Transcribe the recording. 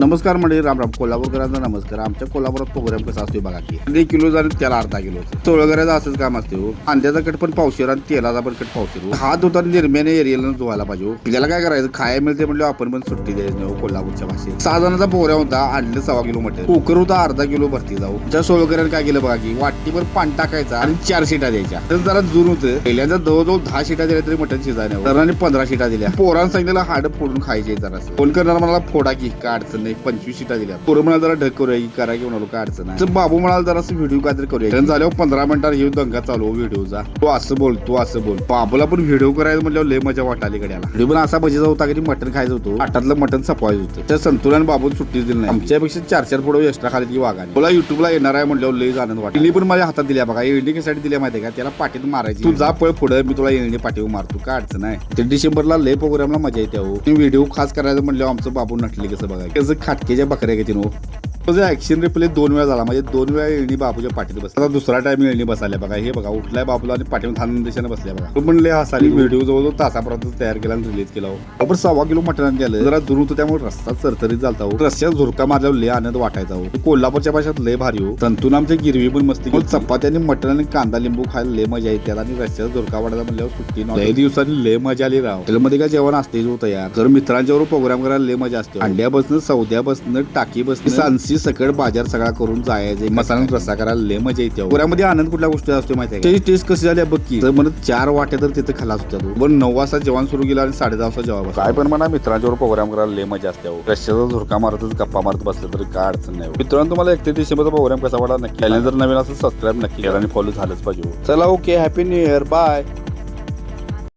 नमस्कार मंडळी, राम राम. कोल्हापूरकरांचा नमस्कार. आमच्या कोल्हापुरात प्रोग्राम कसा असतो बघा की 1 किलो आणि त्याला अर्धा किलो चोळगऱ्याचं असंच काम असते हो. अंड्याचा कट पण पावशेर आणि तेलाचा पण कट पावशेर हो. हात धुताना निर्म्याने एरियलनं धुवायला पाहिजे हो. त्याला काय करायचं, खायला मिळते म्हणजे आपण पण सुट्टी द्यायची नाही हो. कोल्हापूरच्या भाषेत 6 जणांचा बोऱ्या होता, आणलं 1.25 किलो मटन. कुकर होता अर्धा किलो भरती जाऊ. त्या सोळगऱ्याने काय केलं बघा की वाटीभर पाणी टाकायचा आणि 4 शिटा द्यायच्या. तर जरा जुन होतं. पहिल्यांदा जवळजवळ 10 शिटा दिल्या तरी मटन शिजाय नाही. तर 15 शिटा दिल्या. पोरांना सांगितलं हाड फोडून खायचे. जरा फोन करणार मला फोडा की काय अडचण नाही. 25 शिटा दिल्या. पोरं म्हणाला जरा ढग करूया की करा की म्हणालो काय अडचण नाही. बाबू म्हणाला जरा व्हिडिओ काहीतरी करूया. झाल्यावर 15 मिनिटात येऊन दंगा चालू व्हिडिओचा. तो असं बोल तो असं बोल. बाबूला पण व्हिडिओ करायचं म्हटल्यावर लय मजा वाटाली गड्याला. व्हिडिओ पण असा बजेचा होता की मटन खायचं होतं. आटातलं मटन सपवायचं होतं. त्या संतुलन बाबून सुट्टी दिली नाही. आमच्यापेक्षा 4 पुढे एक्स्ट्रा खाली की वागाने. तुला युट्यूबला येणार आहे म्हटल्यावर लय आनंद वाटला. तिने पण माझ्या हातात दिल्या बघा. एंडी कशासाठी दिल्या माहिती का, त्याला पाठीत मारायची. तू जा पळ पुढे, मी तुला एंडी पाठीवर मारतो काय अडचण आहे. ते डिसेंबरला लय प्रोग्रामला मजा येते हो. व्हिडिओ खास करायचं म्हटल्यावर आमचं बाबू नटले कसं बघा. कसं खाटकेच्या बकऱ्या घेते नो. ऍक्शन रिप्ले 2 वेळा झाला. म्हणजे 2 वेळा येणी बाबूच्या पाठीत बसला. दुसरा टाइम येणी बसायला बघा. हे बघा उठलाय बाबूला आणि पाठीवर थांबून दिशेने बसल्या बघा. तो म्हणले हसाली. व्हिडिओ जवळ तासापर्यंत तयार केला आणि रिलीज केला. बरोबर 1.25 किलो मटण केलं. जरा जुन होतं त्यामुळे रस्ता चरचरीत झालता हो. रस्त्यात झुरका मारल्यावर लय आनंद वाटायचा हो. कोल्हापूरच्या भाषेत लय भारी हो. तंतून आमच्या गिरवी पण मस्ती. चपात्याने मटण आणि कांदा लिंबू खायला लय मजा येते. आणि रस्त्यात झुरका वाटायला म्हणल्यावर सुट्टी लय दिवसांनी लय मजा आली राव. त्यामध्ये काय जेवण असते हो तयार. तर मित्रांच्यावर प्रोग्राम करायला लय मजा असते. अंड्या बसणं, सौद्या बसणं, टाकी बसणं, सांसी सकड बाजार सगळा करून जायचं. मसाला रस्सा करायला लय मजा येते. पुण्यामध्ये आनंद कुठल्या गोष्टी असतो माहिती आहे. त्याची टेस्ट कशी झाली बघ की. तर म्हणत 4 वाट्या तर तिथे खालाच होत्या. पण 9 वाजता जेवण सुरू केलं आणि 10:30 वाजता जेवण. काय पण म्हणा मित्रांच्यावर प्रोग्राम करायला लय मजा असते. रस्त्याचा झुरका मारतच गप्पा मारत बसलं तरी काय अडचण नाही. मित्रांनो, तुम्हाला 31 डिसेंबरचा प्रोग्राम कसा वाटला नक्की. जर नवीन असं सबस्क्राईब नक्की करा आणि फॉलो झालंच पाहिजे. चला okay, happy new year, bye.